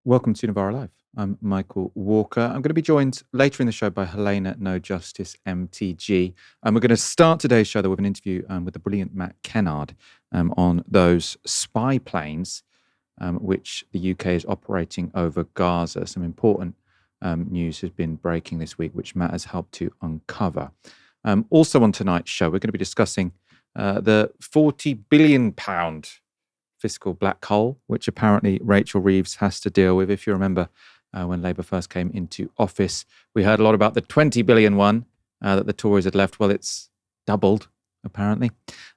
Welcome to Novara Live. I'm Michael Walker. I'm going to be joined later in the show by Helena, NoJusticeMTG. We're going to start today's show, though, with an interview with the brilliant Matt Kennard on those spy planes which the UK is operating over Gaza. Some important news has been breaking this week, which Matt has helped to uncover. Also on tonight's show, we're going to be discussing the £40 billion fiscal black hole, which apparently Rachel Reeves has to deal with. If you remember, when Labour first came into office, we heard a lot about the 20 billion one that the Tories had left. Well, it's doubled, apparently.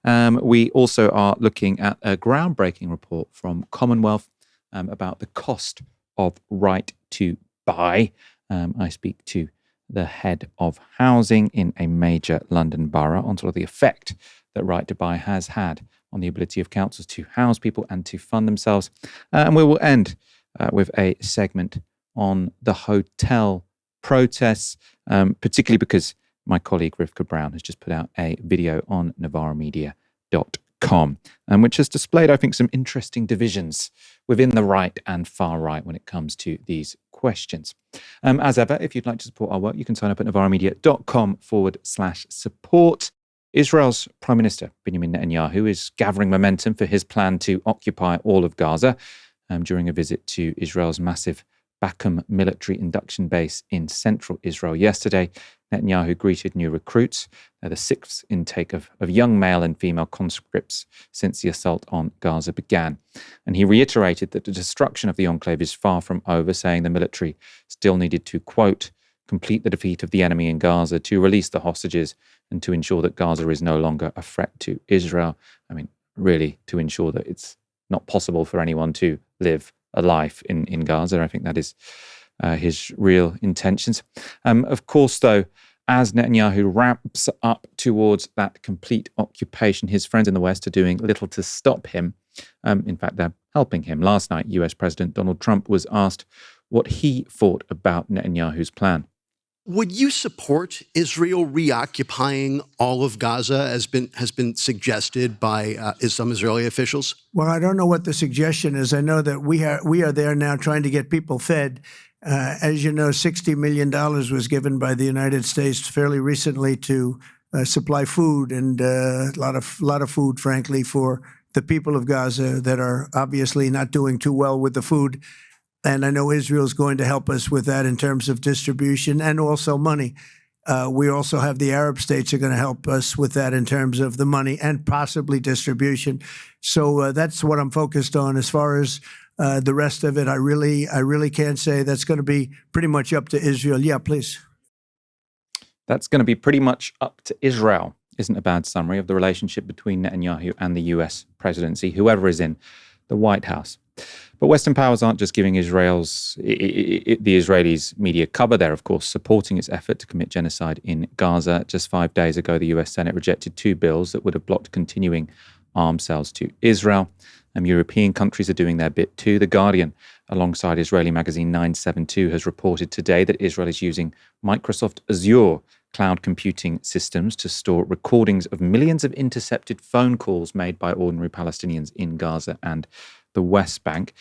We also are looking at a groundbreaking report from Commonwealth about the cost of right to buy. I speak to the head of housing in a major London borough on sort of the effect that right to buy has had on the ability of councils to house people and to fund themselves. And we will end with a segment on the hotel protests, particularly because my colleague Rivka Brown has just put out a video on novaramedia.com, which has displayed, I think, some interesting divisions within the right and far right when it comes to these questions. As ever, if you'd like to support our work, you can sign up at novaramedia.com/support. Israel's Prime Minister, Benjamin Netanyahu, is gathering momentum for his plan to occupy all of Gaza during a visit to Israel's massive Bakum military induction base in central Israel yesterday. Netanyahu greeted new recruits, the sixth intake of young male and female conscripts since the assault on Gaza began. And he reiterated that the destruction of the enclave is far from over, saying the military still needed to, quote, complete the defeat of the enemy in Gaza, to release the hostages and to ensure that Gaza is no longer a threat to Israel. I mean, really, to ensure that it's not possible for anyone to live a life in Gaza. I think that is his real intentions. Of course, though, as Netanyahu ramps up towards that complete occupation, his friends in the West are doing little to stop him. In fact, they're helping him. Last night, US President Donald Trump was asked what he thought about Netanyahu's plan. Would you support Israel reoccupying all of Gaza, as has been suggested by some Israeli officials? Well, I don't know what the suggestion is. I know that we are there now trying to get people fed. As you know, $60 million was given by the United States fairly recently to supply food, and a lot of food, frankly, for the people of Gaza that are obviously not doing too well with the food. And I know Israel is going to help us with that in terms of distribution and also money. We also have the Arab states are going to help us with that in terms of the money and possibly distribution. So that's what I'm focused on. As far as the rest of it, I really can't say. That's going to be pretty much up to Israel. Yeah, please. That's going to be pretty much up to Israel. Isn't a bad summary of the relationship between Netanyahu and the US presidency, whoever is in the White House. But Western powers aren't just giving the Israelis media cover. They're, of course, supporting its effort to commit genocide in Gaza. Just 5 days ago, the US Senate rejected 2 bills that would have blocked continuing arms sales to Israel. European countries are doing their bit too. The Guardian, alongside Israeli magazine 972, has reported today that Israel is using Microsoft Azure cloud computing systems to store recordings of millions of intercepted phone calls made by ordinary Palestinians in Gaza and the West Bank.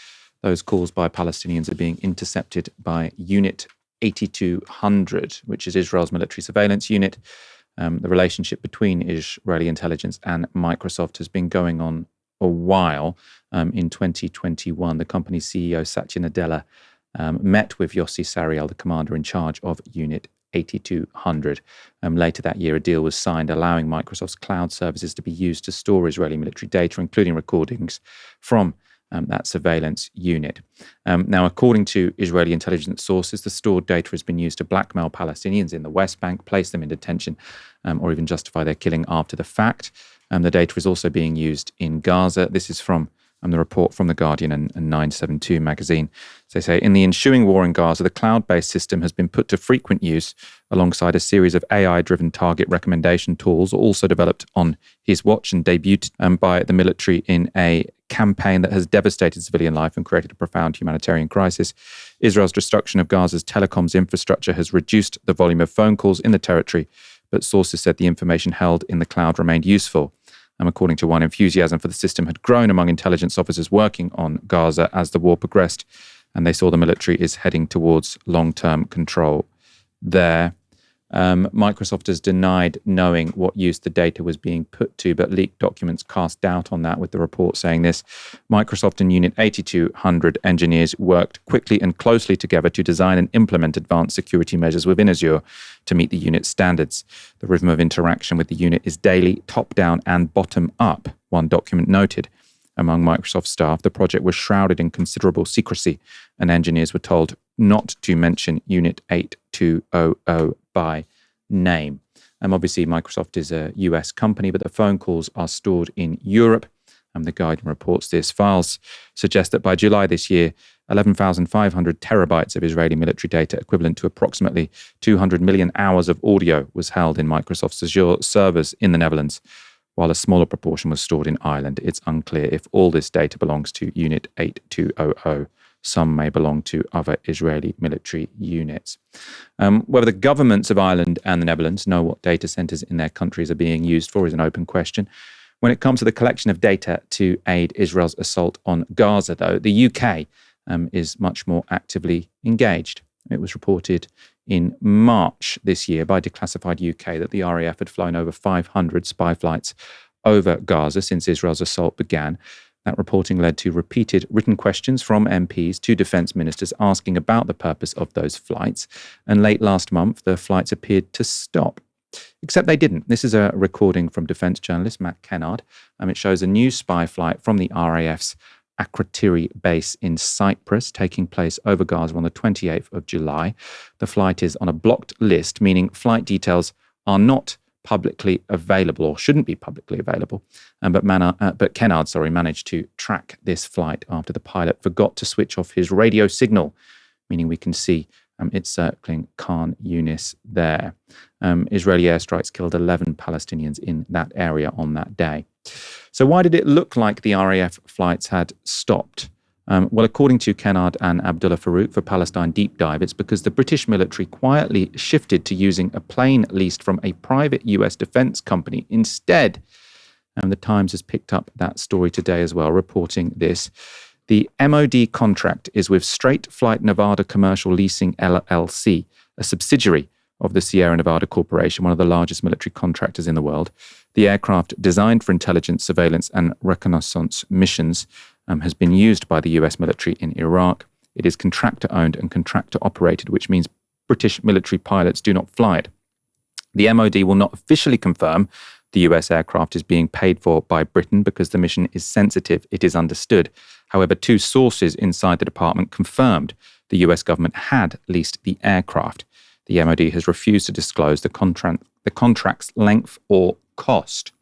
Those calls by Palestinians are being intercepted by Unit 8200, which is Israel's military surveillance unit. The relationship between Israeli intelligence and Microsoft has been going on a while. In 2021, the company's CEO, Satya Nadella, met with Yossi Sariel, the commander in charge of Unit 8200. Later that year, a deal was signed allowing Microsoft's cloud services to be used to store Israeli military data, including recordings from that surveillance unit. Now, according to Israeli intelligence sources, the stored data has been used to blackmail Palestinians in the West Bank, place them in detention, or even justify their killing after the fact. The data is also being used in Gaza. This is from the report from The Guardian and 972 magazine. So they say, in the ensuing war in Gaza, the cloud-based system has been put to frequent use alongside a series of AI-driven target recommendation tools, also developed on his watch and debuted by the military in a campaign that has devastated civilian life and created a profound humanitarian crisis. Israel's destruction of Gaza's telecoms infrastructure has reduced the volume of phone calls in the territory, but sources said the information held in the cloud remained useful. According to one, enthusiasm for the system had grown among intelligence officers working on Gaza as the war progressed. and they saw the military is heading towards long-term control there. Microsoft has denied knowing what use the data was being put to, but leaked documents cast doubt on that, with the report saying this. Microsoft and Unit 8200 engineers worked quickly and closely together to design and implement advanced security measures within Azure to meet the unit's standards. The rhythm of interaction with the unit is daily, top-down and bottom-up, one document noted. Among Microsoft staff, the project was shrouded in considerable secrecy, and engineers were told not to mention Unit 8200 by name. Obviously, Microsoft is a US company, but the phone calls are stored in Europe. The Guardian reports this. Files suggest that by July this year, 11,500 terabytes of Israeli military data, equivalent to approximately 200 million hours of audio, was held in Microsoft's Azure servers in the Netherlands, while a smaller proportion was stored in Ireland. It's unclear if all this data belongs to Unit 8200. Some may belong to other Israeli military units. Whether the governments of Ireland and the Netherlands know what data centres in their countries are being used for is an open question. When it comes to the collection of data to aid Israel's assault on Gaza, though, the UK is much more actively engaged. It was reported in March this year by Declassified UK that the RAF had flown over 500 spy flights over Gaza since Israel's assault began. That reporting led to repeated written questions from MPs to defence ministers asking about the purpose of those flights. And late last month, the flights appeared to stop. Except they didn't. This is a recording from defence journalist Matt Kennard. It shows a new spy flight from the RAF's Akrotiri base in Cyprus, taking place over Gaza on the 28th of July. The flight is on a blocked list, meaning flight details are not publicly available, or shouldn't be publicly available. But Kennard managed to track this flight after the pilot forgot to switch off his radio signal, meaning we can see it's circling Khan Yunis there. Israeli airstrikes killed 11 Palestinians in that area on that day. So why did it look like the RAF flights had stopped? Well, according to Kennard and Abdullah Farouk for Palestine Deep Dive, it's because the British military quietly shifted to using a plane leased from a private US defence company instead. And the Times has picked up that story today as well, reporting this. The MOD contract is with Straight Flight Nevada Commercial Leasing LLC, a subsidiary of the Sierra Nevada Corporation, one of the largest military contractors in the world. The aircraft, designed for intelligence, surveillance and reconnaissance missions, has been used by the US military in Iraq. It is contractor-owned and contractor-operated, which means British military pilots do not fly it. The MOD will not officially confirm the US aircraft is being paid for by Britain because the mission is sensitive, it is understood. However, two sources inside the department confirmed the US government had leased the aircraft. The MOD has refused to disclose the contract's length or cost.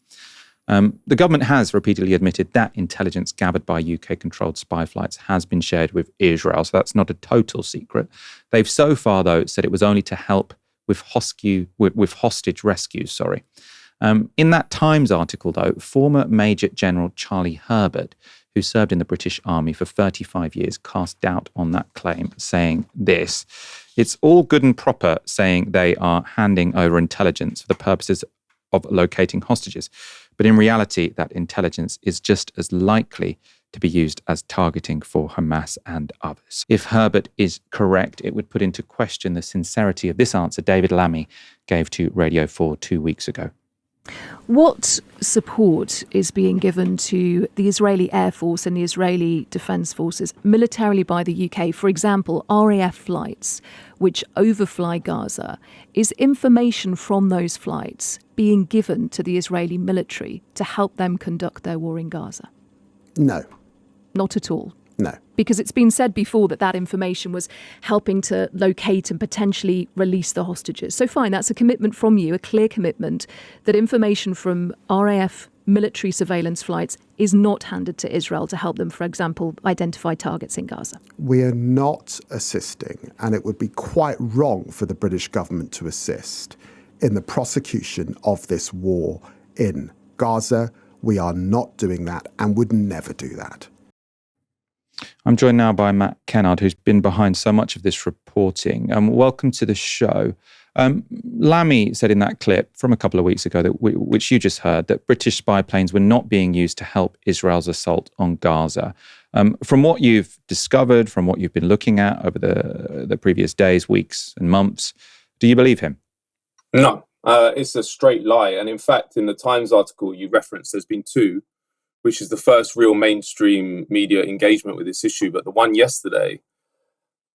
The government has repeatedly admitted that intelligence gathered by UK-controlled spy flights has been shared with Israel, so that's not a total secret. They've so far, though, said it was only to help with hostage rescues. In that Times article, though, former Major General Charlie Herbert, who served in the British Army for 35 years, cast doubt on that claim, saying this: "It's all good and proper saying they are handing over intelligence for the purposes of locating hostages. But in reality, that intelligence is just as likely to be used as targeting for Hamas and others." If Herbert is correct, it would put into question the sincerity of this answer David Lammy gave to Radio 4 2 weeks ago. What support is being given to the Israeli Air Force and the Israeli Defence Forces militarily by the UK? For example, RAF flights which overfly Gaza. Is information from those flights being given to the Israeli military to help them conduct their war in Gaza? No. Not at all? No. Because it's been said before that information was helping to locate and potentially release the hostages. So fine, that's a commitment from you, a clear commitment that information from RAF military surveillance flights is not handed to Israel to help them, for example, identify targets in Gaza. We are not assisting, and it would be quite wrong for the British government to assist in the prosecution of this war in Gaza. We are not doing that and would never do that. I'm joined now by Matt Kennard, who's been behind so much of this reporting. Welcome to the show. Lammy said in that clip from a couple of weeks ago, which you just heard, that British spy planes were not being used to help Israel's assault on Gaza. From what you've discovered, from what you've been looking at over the previous days, weeks, and months, do you believe him? No, it's a straight lie. And in fact, in the Times article you referenced, there's been two, which is the first real mainstream media engagement with this issue. But the one yesterday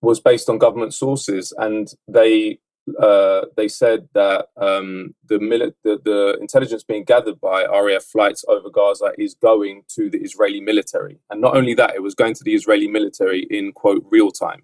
was based on government sources, and they said that the intelligence being gathered by RAF flights over Gaza is going to the Israeli military. And not only that, it was going to the Israeli military in, quote, real time.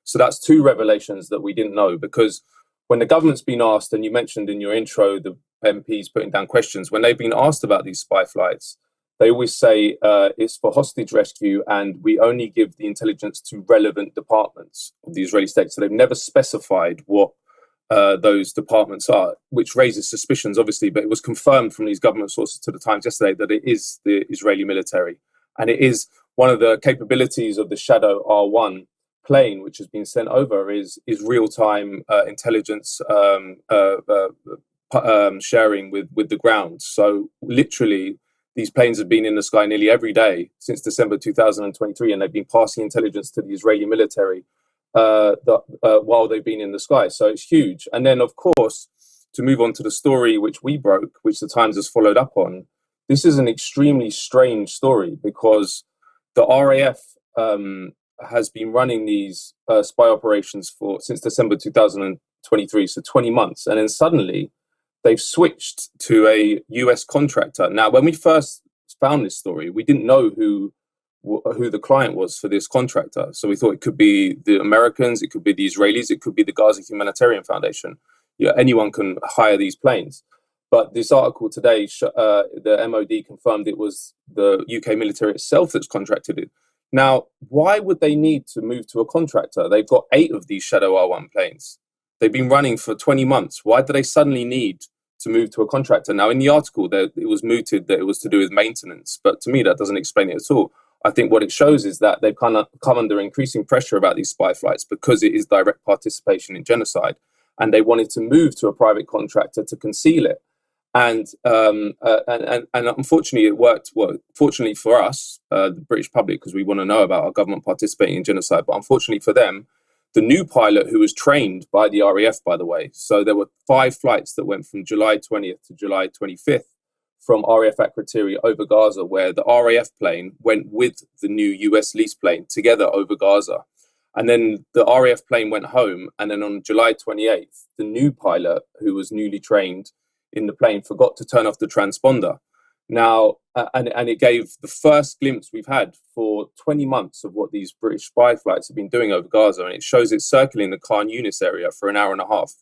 So that's two revelations that we didn't know, because when the government's been asked, and you mentioned in your intro the MPs putting down questions, when they've been asked about these spy flights, they always say it's for hostage rescue, and we only give the intelligence to relevant departments of the Israeli state. So they've never specified what those departments are, which raises suspicions, obviously. But it was confirmed from these government sources to the Times yesterday that it is the Israeli military. And it is one of the capabilities of the Shadow R1 plane, which has been sent over, is real-time intelligence sharing with the ground. So literally, these planes have been in the sky nearly every day since December 2023, and they've been passing intelligence to the Israeli military while they've been in the sky. So it's huge. And then, of course, to move on to the story which we broke, which the Times has followed up on, this is an extremely strange story, because the RAF has been running these spy operations since December 2023, so 20 months. And then suddenly they've switched to a US contractor. Now, when we first found this story, we didn't know who the client was for this contractor. So we thought it could be the Americans, it could be the Israelis, it could be the Gaza Humanitarian Foundation. Yeah, anyone can hire these planes. But this article today, the MOD confirmed it was the UK military itself that's contracted it. Now, why would they need to move to a contractor? They've got 8 of these Shadow R1 planes. They've been running for 20 months. Why do they suddenly need to move to a contractor? Now, in the article, it was mooted that it was to do with maintenance. But to me, that doesn't explain it at all. I think what it shows is that they've kind of come under increasing pressure about these spy flights because it is direct participation in genocide. And they wanted to move to a private contractor to conceal it. And unfortunately, it worked. Well, fortunately for us, the British public, because we want to know about our government participating in genocide. But unfortunately for them, the new pilot, who was trained by the RAF, by the way, so there were 5 flights that went from July 20th to July 25th from RAF Akrotiri over Gaza, where the RAF plane went with the new US lease plane together over Gaza. And then the RAF plane went home. And then on July 28th, the new pilot, who was newly trained in the plane, forgot to turn off the transponder. Now, and it gave the first glimpse we've had for 20 months of what these British spy flights have been doing over Gaza. And it shows it circling the Khan Yunis area for an hour and a half,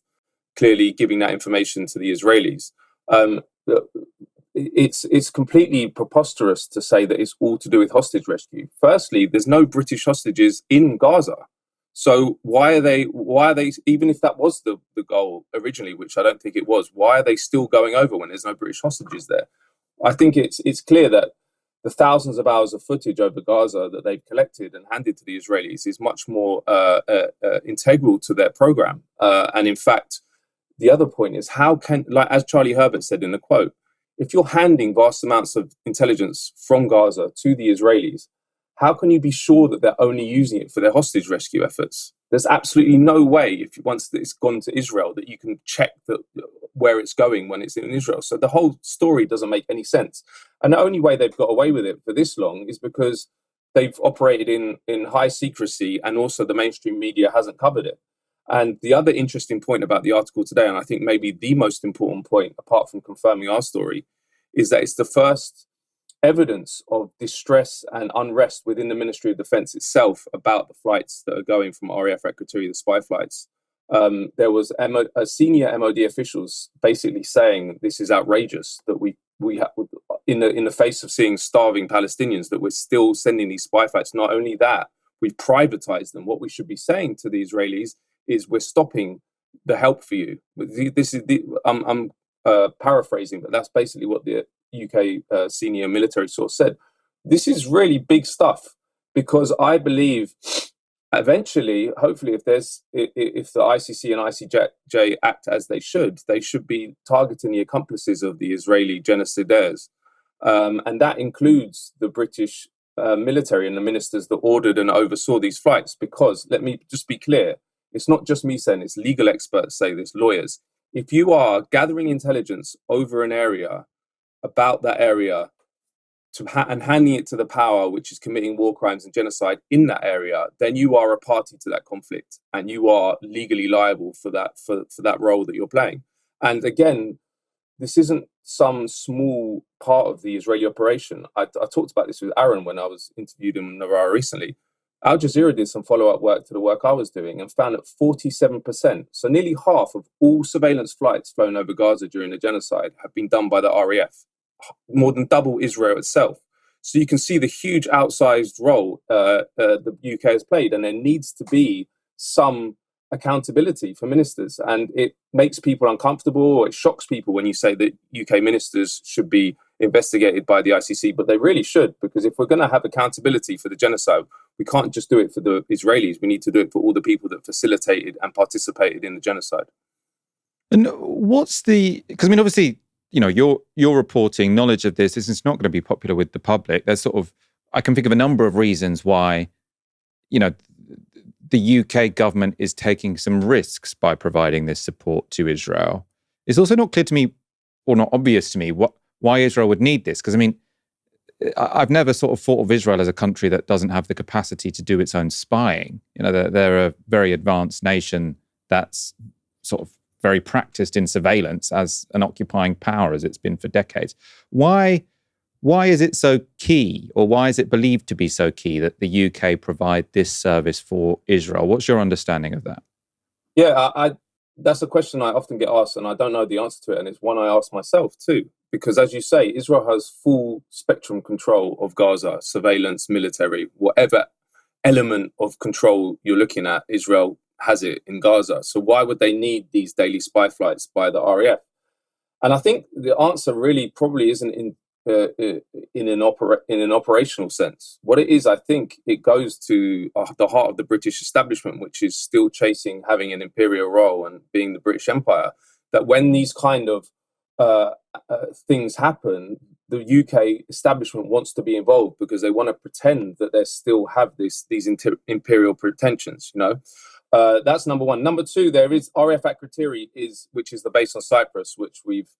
clearly giving that information to the Israelis. It's completely preposterous to say that it's all to do with hostage rescue. Firstly, there's no British hostages in Gaza. So why are they, even if that was the goal originally, which I don't think it was, why are they still going over when there's no British hostages there? I think it's clear that the thousands of hours of footage over Gaza that they've collected and handed to the Israelis is much more integral to their program. And in fact, the other point is, how can, like as Charlie Herbert said in the quote, if you're handing vast amounts of intelligence from Gaza to the Israelis, how can you be sure that they're only using it for their hostage rescue efforts? There's absolutely no way, once it's gone to Israel, that you can check where it's going when it's in Israel. So the whole story doesn't make any sense. And the only way they've got away with it for this long is because they've operated in high secrecy, and also the mainstream media hasn't covered it. And the other interesting point about the article today, and I think maybe the most important point, apart from confirming our story, is that it's the first evidence of distress and unrest within the Ministry of Defence itself about the flights that are going from RAF Akrotiri, the spy flights. There was senior MOD officials basically saying this is outrageous, that we have, in the face of seeing starving Palestinians, that we're still sending these spy flights. Not only that, we've privatized them. What we should be saying to the Israelis is, we're stopping the help for you. This is I'm paraphrasing, but that's basically what the UK senior military source said. This is really big stuff, because I believe eventually, hopefully, if the ICC and ICJ act as they should be targeting the accomplices of the Israeli genocidaires, and that includes the British military and the ministers that ordered and oversaw these flights. Because let me just be clear, it's not just me saying this, legal experts say this, lawyers. If you are gathering intelligence over an area, about that area, and handing it to the power which is committing war crimes and genocide in that area, then you are a party to that conflict and you are legally liable for that role that you're playing. And again, this isn't some small part of the Israeli operation. I talked about this with Aaron when I was interviewed in Novara recently. Al Jazeera did some follow-up work to the work I was doing and found that 47%, so nearly half of all surveillance flights flown over Gaza during the genocide have been done by the RAF, more than double Israel itself. So you can see the huge outsized role the UK has played, and there needs to be some accountability for ministers. And it makes people uncomfortable, or it shocks people when you say that UK ministers should be investigated by the ICC, but they really should, because if we're going to have accountability for the genocide, we can't just do it for the Israelis. We need to do it for all the people that facilitated and participated in the genocide. And what's because I mean, obviously, you know, your reporting, knowledge of this is not going to be popular with the public. There's I can think of a number of reasons why, you know, the UK government is taking some risks by providing this support to Israel. It's also not clear to me, or not obvious to me, why Israel would need this. Because I mean, I've never sort of thought of Israel as a country that doesn't have the capacity to do its own spying. You know, they're a very advanced nation that's sort of very practiced in surveillance as an occupying power, as it's been for decades. Why is it so key, or why is it believed to be so key that the UK provide this service for Israel? What's your understanding of that? Yeah, that's a question I often get asked, and I don't know the answer to it, and it's one I ask myself too. Because as you say, Israel has full spectrum control of Gaza, surveillance, military, whatever element of control you're looking at, Israel has it in Gaza. So why would they need these daily spy flights by the RAF? And I think the answer really probably isn't in an operational sense. What it is, I think it goes to the heart of the British establishment, which is still chasing having an imperial role and being the British Empire, that when these kind of things happen, the UK establishment wants to be involved because they want to pretend that they still have these imperial pretensions, you know. That's number one. Number two, there is RAF Akrotiri, which is the base on Cyprus, which we've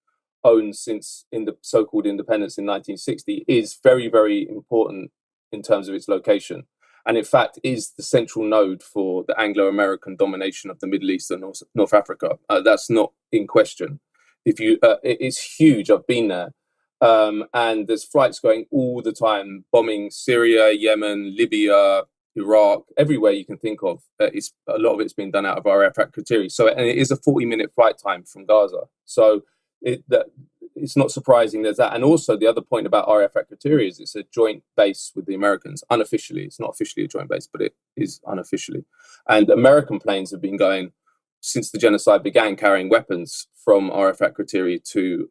owned since in the so-called independence in 1960, is very, very important in terms of its location. And in fact, is the central node for the Anglo-American domination of the Middle East and North Africa. That's not in question. It's huge. I've been there. And there's flights going all the time, bombing Syria, Yemen, Libya, Iraq, everywhere you can think of. A lot of it's been done out of RAF Akrotiri. And it is a 40-minute flight time from Gaza. So it's not surprising there's that. And also the other point about RAF Akrotiri is it's a joint base with the Americans, unofficially. It's not officially a joint base, but it is unofficially. And American planes have been going since the genocide began, carrying weapons from RAF Akrotiri to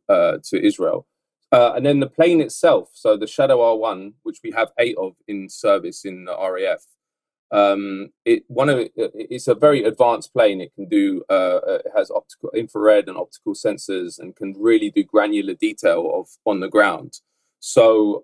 Israel. And then the plane itself, so the Shadow R1, which we have 8 of in service in the RAF, it's a very advanced plane. It can do, it has optical, infrared and optical sensors, and can really do granular detail on the ground. So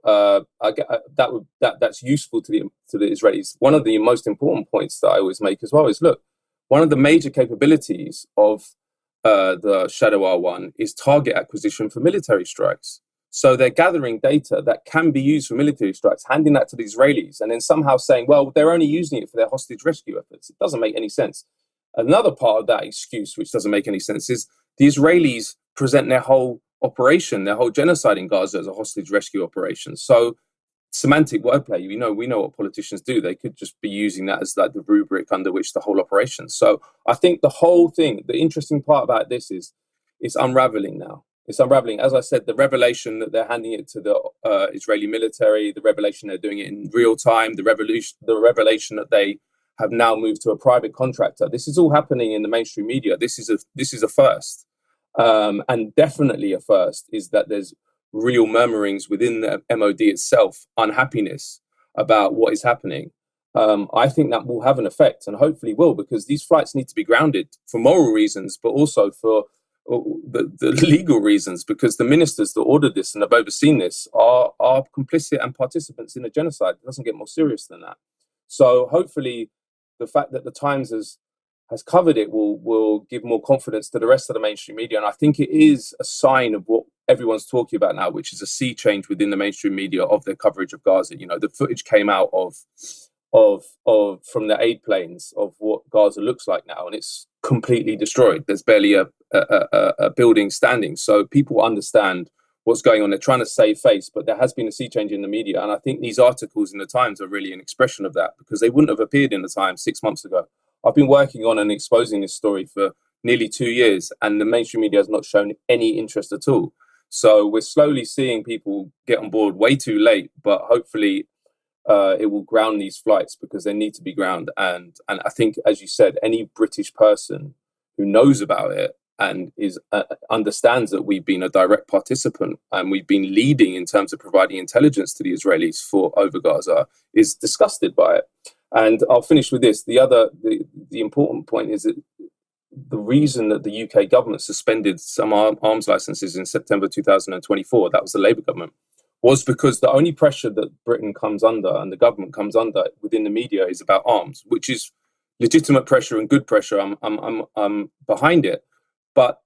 that's useful to the Israelis. One of the most important points that I always make as well is, look, one of the major capabilities of the Shadow R1 is target acquisition for military strikes. So they're gathering data that can be used for military strikes, handing that to the Israelis, and then somehow saying, well, they're only using it for their hostage rescue efforts. It doesn't make any sense. Another part of that excuse, which doesn't make any sense, is the Israelis present their whole operation, their whole genocide in Gaza as a hostage rescue operation. So semantic wordplay, we know what politicians do. They could just be using that as like the rubric under which the whole operation. So I think the whole thing, the interesting part about this is it's unraveling now. It's unraveling. As I said, the revelation that they're handing it to the Israeli military, the revelation they're doing it in real time, the revelation that they have now moved to a private contractor. This is all happening in the mainstream media. This is a first, and definitely a first is that there's real murmurings within the MOD itself, unhappiness about what is happening. I think that will have an effect, and hopefully will, because these flights need to be grounded for moral reasons, but also for the legal reasons, because the ministers that ordered this and have overseen this are complicit and participants in a genocide. It doesn't get more serious than that. So hopefully the fact that the Times has covered it will give more confidence to the rest of the mainstream media. And I think it is a sign of what everyone's talking about now, which is a sea change within the mainstream media of their coverage of Gaza. You know, the footage came out of from the aid planes of what Gaza looks like now, and it's completely destroyed. There's barely a building standing. So people understand what's going on. They're trying to save face, but there has been a sea change in the media. And I think these articles in the Times are really an expression of that, because they wouldn't have appeared in the Times 6 months ago. I've been working on and exposing this story for nearly 2 years, and the mainstream media has not shown any interest at all. So we're slowly seeing people get on board way too late, but hopefully it will ground these flights, because they need to be ground. And I think, as you said, any British person who knows about it and is understands that we've been a direct participant and we've been leading in terms of providing intelligence to the Israelis over Gaza is disgusted by it. And I'll finish with this. The important point is that the reason that the UK government suspended some arms licenses in September 2024, that was the Labour government, was because the only pressure that Britain comes under and the government comes under within the media is about arms, which is legitimate pressure and good pressure. I'm behind it. But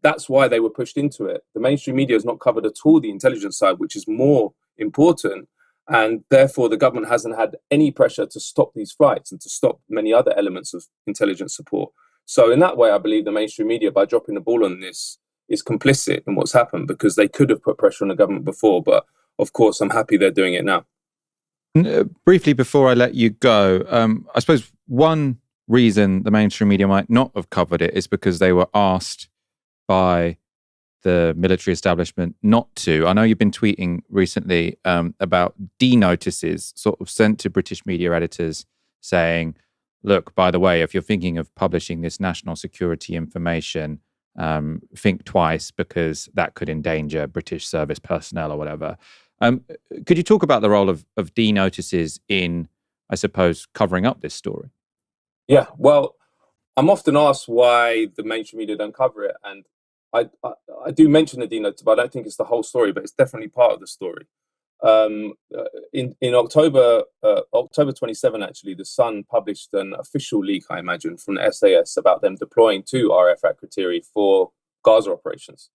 that's why they were pushed into it. The mainstream media has not covered at all the intelligence side, which is more important. And therefore, the government hasn't had any pressure to stop these flights and to stop many other elements of intelligence support. So in that way, I believe the mainstream media, by dropping the ball on this, is complicit in what's happened, because they could have put pressure on the government before. But of course, I'm happy they're doing it now. Briefly, before I let you go, I suppose one reason the mainstream media might not have covered it is because they were asked by the military establishment not to. I know you've been tweeting recently about D-notices sort of sent to British media editors saying, look, by the way, if you're thinking of publishing this national security information, think twice, because that could endanger British service personnel or whatever. Could you talk about the role of D-notices in, I suppose, covering up this story? Yeah, well, I'm often asked why the mainstream media don't cover it. And I do mention the D-notice, but I don't think it's the whole story, but it's definitely part of the story. In October 27, actually, The Sun published an official leak, I imagine, from the SAS about them deploying 2 RF Akrotiri for Gaza operations.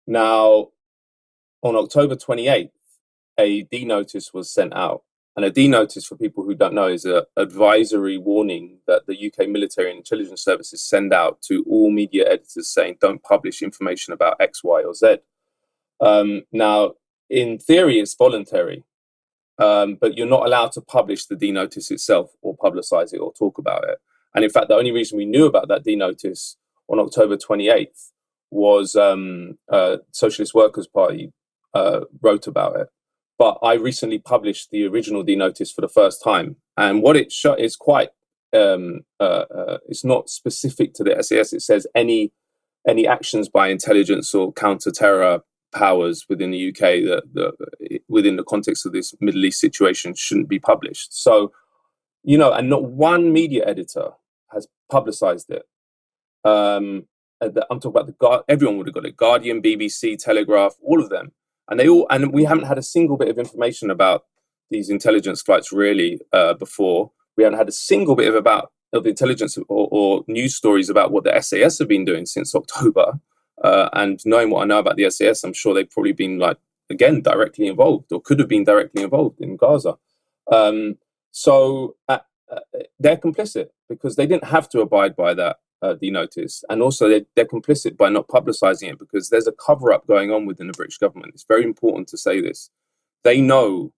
Now, on October 28th, a D-notice was sent out. And a D-notice, for people who don't know, is an advisory warning that the UK military and intelligence services send out to all media editors saying, don't publish information about X, Y, or Z. Now, in theory, it's voluntary, but you're not allowed to publish the D-notice itself or publicize it or talk about it. And in fact, the only reason we knew about that D-notice on October 28th was Socialist Workers' Party wrote about it. But I recently published the original D-notice for the first time. And what it shot is quite, it's not specific to the SAS. It says any actions by intelligence or counter-terror powers within the UK that within the context of this Middle East situation shouldn't be published. So, and not one media editor has publicized it. I'm talking about everyone would have got it. Guardian, BBC, Telegraph, all of them. And we haven't had a single bit of information about these intelligence flights really before. We haven't had a single bit of intelligence or news stories about what the SAS have been doing since October. And knowing what I know about the SAS, I'm sure they've probably been directly involved, or could have been directly involved in Gaza. So they're complicit, because they didn't have to abide by that D-notice. And also they're complicit by not publicizing it, because there's a cover-up going on within the British government. It's very important to say this. They know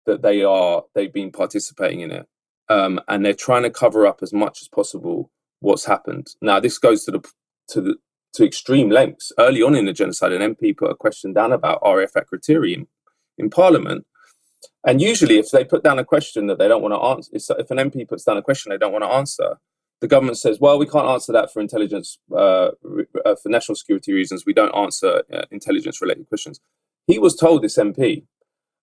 that they've been participating in it. And they're trying to cover up as much as possible what's happened. Now, this goes to extreme lengths. Early on in the genocide, an MP put a question down about RF Akrotiri in Parliament. And usually if they put down a question that they don't want to answer, if an MP puts down a question they don't want to answer, the government says, well, we can't answer that for intelligence, for national security reasons. We don't answer intelligence-related questions. He was told, this MP,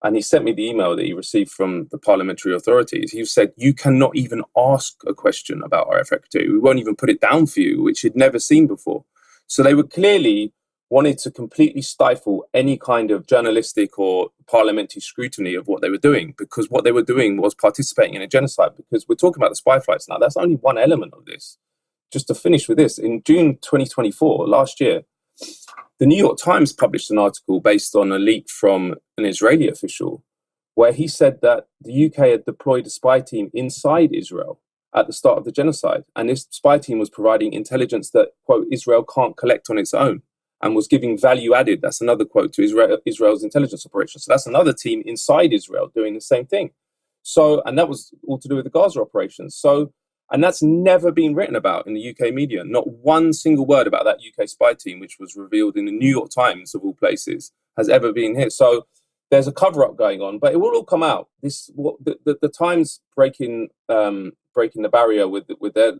and he sent me the email that he received from the parliamentary authorities. He said, you cannot even ask a question about RF Akrotiri. We won't even put it down for you, which he'd never seen before. So they were clearly wanted to completely stifle any kind of journalistic or parliamentary scrutiny of what they were doing, because what they were doing was participating in a genocide. Because we're talking about the spy flights now. That's only one element of this. Just to finish with this, in June 2024, last year, the New York Times published an article based on a leak from an Israeli official where he said that the UK had deployed a spy team inside Israel at the start of the genocide. And this spy team was providing intelligence that, quote, Israel can't collect on its own, and was giving value added, that's another quote, to Israel's intelligence operations. So that's another team inside Israel doing the same thing. So, and that was all to do with the Gaza operations. So, and that's never been written about in the UK media. Not one single word about that UK spy team, which was revealed in the New York Times, of all places, has ever been here. So there's a cover-up going on, but it will all come out. The Times breaking the barrier with their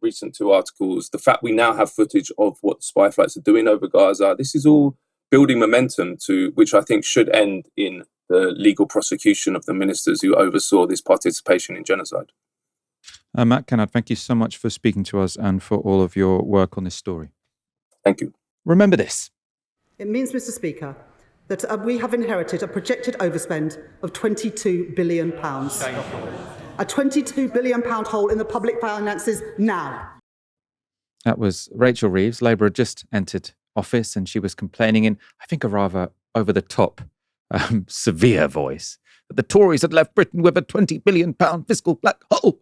recent two articles, the fact we now have footage of what spy flights are doing over Gaza, this is all building momentum to which I think should end in the legal prosecution of the ministers who oversaw this participation in genocide. Matt Kennard, thank you so much for speaking to us and for all of your work on this story. Thank you. Remember this. It means, Mr. Speaker, that we have inherited a projected overspend of £22 billion. A £22 billion hole in the public finances now. That was Rachel Reeves. Labour had just entered office and she was complaining in, I think, a rather over-the-top, severe voice that the Tories had left Britain with a £20 billion fiscal black hole.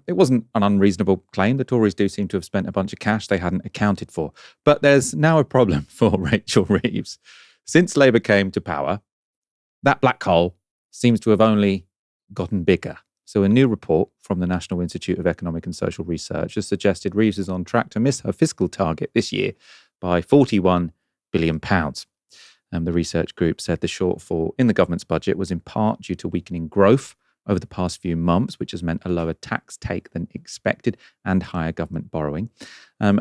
It wasn't an unreasonable claim. The Tories do seem to have spent a bunch of cash they hadn't accounted for. But there's now a problem for Rachel Reeves. Since Labour came to power, that black hole seems to have only gotten bigger. So a new report from the National Institute of Economic and Social Research has suggested Reeves is on track to miss her fiscal target this year by £41 billion. The research group said the shortfall in the government's budget was in part due to weakening growth over the past few months, which has meant a lower tax take than expected and higher government borrowing.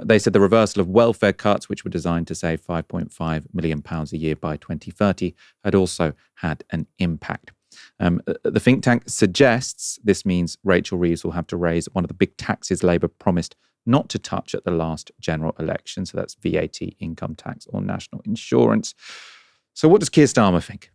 They said the reversal of welfare cuts, which were designed to save £5.5 million a year by 2030, had also had an impact. The think tank suggests this means Rachel Reeves will have to raise one of the big taxes Labour promised not to touch at the last general election. So that's VAT, income tax or national insurance. So what does Keir Starmer think?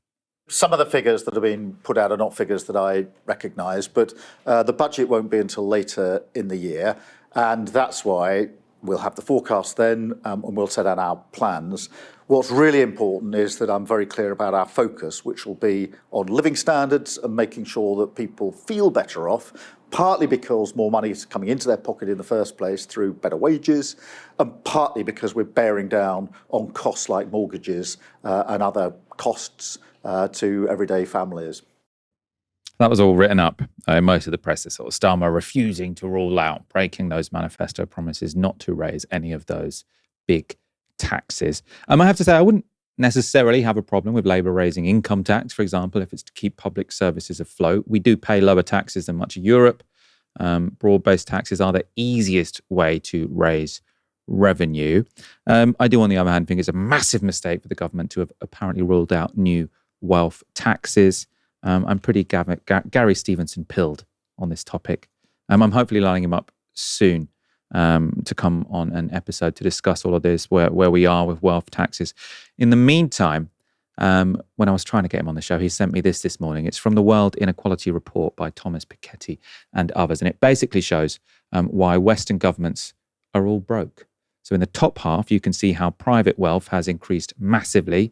Some of the figures that have been put out are not figures that I recognise, but the budget won't be until later in the year. And that's why we'll have the forecast then and we'll set out our plans. What's really important is that I'm very clear about our focus, which will be on living standards and making sure that people feel better off, partly because more money is coming into their pocket in the first place through better wages, and partly because we're bearing down on costs like mortgages and other costs to everyday families. That was all written up in most of the press. Sort of Starmer refusing to rule out breaking those manifesto promises not to raise any of those big taxes. I have to say, I wouldn't necessarily have a problem with Labour raising income tax, for example, if it's to keep public services afloat. We do pay lower taxes than much of Europe. Broad-based taxes are the easiest way to raise revenue. I do, on the other hand, think it's a massive mistake for the government to have apparently ruled out new wealth taxes. I'm pretty Gary Stevenson-pilled on this topic. I'm hopefully lining him up soon to come on an episode to discuss all of this, where we are with wealth taxes. In the meantime, when I was trying to get him on the show, he sent me this morning. It's from the World Inequality Report by Thomas Piketty and others. And it basically shows why Western governments are all broke. So in the top half, you can see how private wealth has increased massively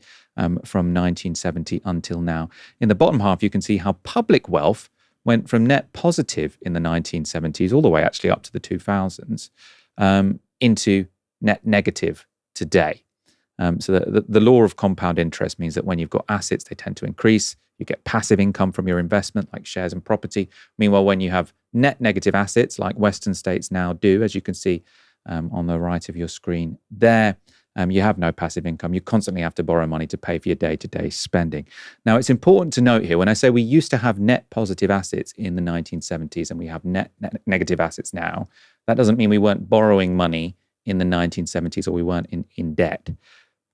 from 1970 until now. In the bottom half, you can see how public wealth went from net positive in the 1970s, all the way actually up to the 2000s, into net negative today. So the law of compound interest means that when you've got assets, they tend to increase. You get passive income from your investment, like shares and property. Meanwhile, when you have net negative assets, like Western states now do, as you can see on the right of your screen there, you have no passive income. You constantly have to borrow money to pay for your day-to-day spending. Now, it's important to note here, when I say we used to have net positive assets in the 1970s and we have net negative assets now, that doesn't mean we weren't borrowing money in the 1970s or we weren't in debt.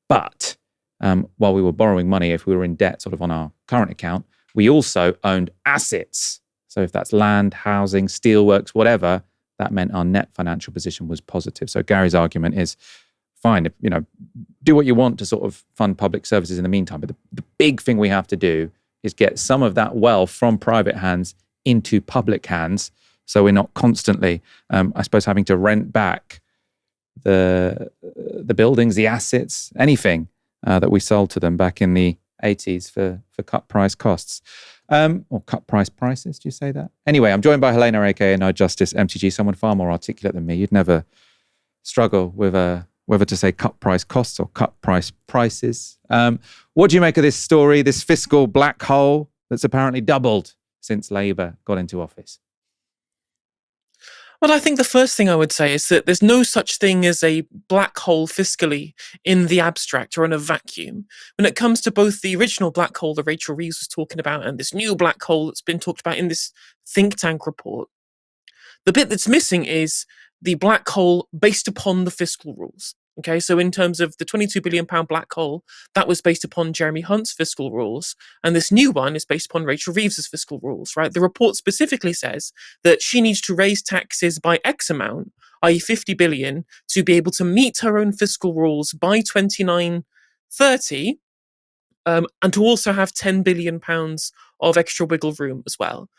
But while we were borrowing money, if we were in debt sort of on our current account, we also owned assets. So if that's land, housing, steelworks, whatever, that meant our net financial position was positive. So Gary's argument is fine. Do what you want to sort of fund public services in the meantime. But the big thing we have to do is get some of that wealth from private hands into public hands, so we're not constantly, I suppose, having to rent back the buildings, the assets, anything that we sold to them back in the 80s for cut price costs. Or cut price prices, do you say that? Anyway, I'm joined by Helena, aka NoJusticeMTG, someone far more articulate than me. You'd never struggle with whether to say cut price costs or cut price prices. What do you make of this story, this fiscal black hole that's apparently doubled since Labour got into office? Well, I think the first thing I would say is that there's no such thing as a black hole fiscally in the abstract or in a vacuum. When it comes to both the original black hole that Rachel Reeves was talking about and this new black hole that's been talked about in this think tank report, the bit that's missing is the black hole based upon the fiscal rules. Okay, so in terms of the £22 billion black hole, that was based upon Jeremy Hunt's fiscal rules. And this new one is based upon Rachel Reeves's fiscal rules, right? The report specifically says that she needs to raise taxes by X amount, i.e. 50 billion, to be able to meet her own fiscal rules by 2930, and to also have £10 billion of extra wiggle room as well.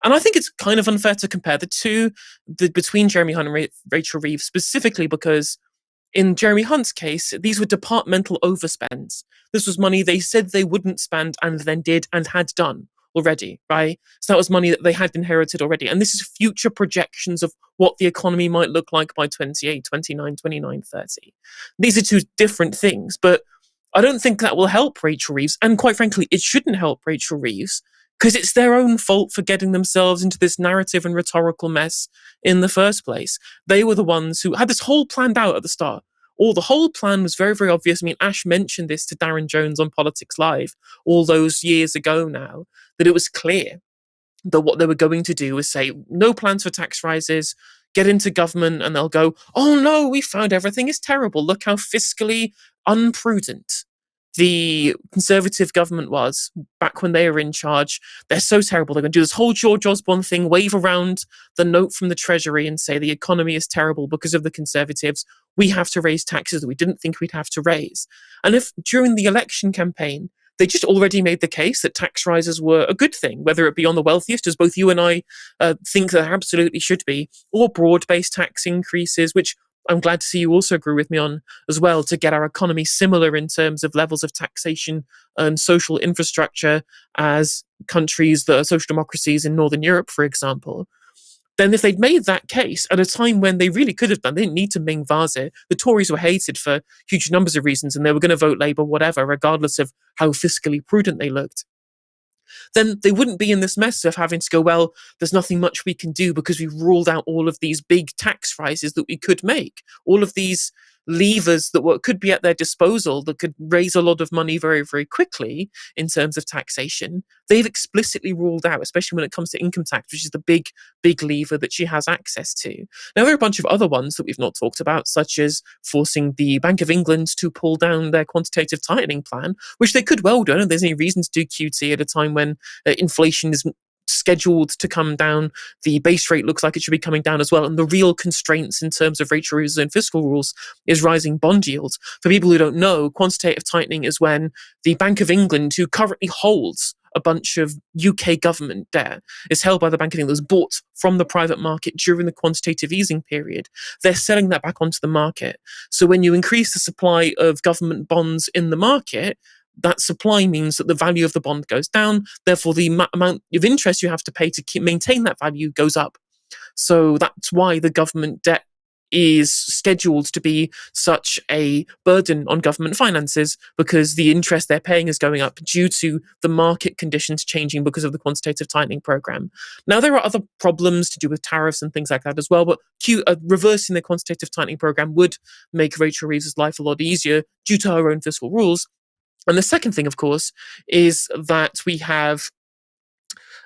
And I think it's kind of unfair to compare the two between Jeremy Hunt and Rachel Reeves, specifically because in Jeremy Hunt's case, these were departmental overspends. This was money they said they wouldn't spend and then did and had done already, right? So that was money that they had inherited already. And this is future projections of what the economy might look like by 28, 29, 29, 30. These are two different things, but I don't think that will help Rachel Reeves. And quite frankly, it shouldn't help Rachel Reeves because it's their own fault for getting themselves into this narrative and rhetorical mess in the first place. They were the ones who had this whole planned out at the start. The whole plan was very, very obvious. I mean, Ash mentioned this to Darren Jones on Politics Live all those years ago now, that it was clear that what they were going to do was say, no plans for tax rises, get into government, and they'll go, oh no, we found everything is terrible. Look how fiscally unprudent the Conservative government was back when they were in charge. They're so terrible. They're going to do this whole George Osborne thing, wave around the note from the Treasury and say the economy is terrible because of the Conservatives. We have to raise taxes that we didn't think we'd have to raise. And if during the election campaign, they just already made the case that tax rises were a good thing, whether it be on the wealthiest, as both you and I think there absolutely should be, or broad-based tax increases, which I'm glad to see you also agree with me on as well, to get our economy similar in terms of levels of taxation and social infrastructure as countries that are social democracies in Northern Europe, for example. Then if they'd made that case at a time when they really could have done, they didn't need to Ming vase it. The Tories were hated for huge numbers of reasons and they were going to vote Labour, whatever, regardless of how fiscally prudent they looked. Then they wouldn't be in this mess of having to go, well, there's nothing much we can do because we've ruled out all of these big tax rises that we could make, all of these levers that could be at their disposal that could raise a lot of money very, very quickly in terms of taxation. They've explicitly ruled out, especially when it comes to income tax, which is the big, big lever that she has access to. Now, there are a bunch of other ones that we've not talked about, such as forcing the Bank of England to pull down their quantitative tightening plan, which they could well do. I don't think there's any reason to do QT at a time when inflation is scheduled to come down. The base rate looks like it should be coming down as well. And the real constraints in terms of Rachel Reeves' own fiscal rules is rising bond yields. For people who don't know, quantitative tightening is when the Bank of England, who currently holds a bunch of UK government debt, is held by the Bank of England, was bought from the private market during the quantitative easing period. They're selling that back onto the market. So when you increase the supply of government bonds in the market, that supply means that the value of the bond goes down. Therefore, the amount of interest you have to pay to maintain that value goes up. So that's why the government debt is scheduled to be such a burden on government finances, because the interest they're paying is going up due to the market conditions changing because of the quantitative tightening program. Now, there are other problems to do with tariffs and things like that as well, but reversing the quantitative tightening program would make Rachel Reeves' life a lot easier due to her own fiscal rules. And the second thing, of course, is that we have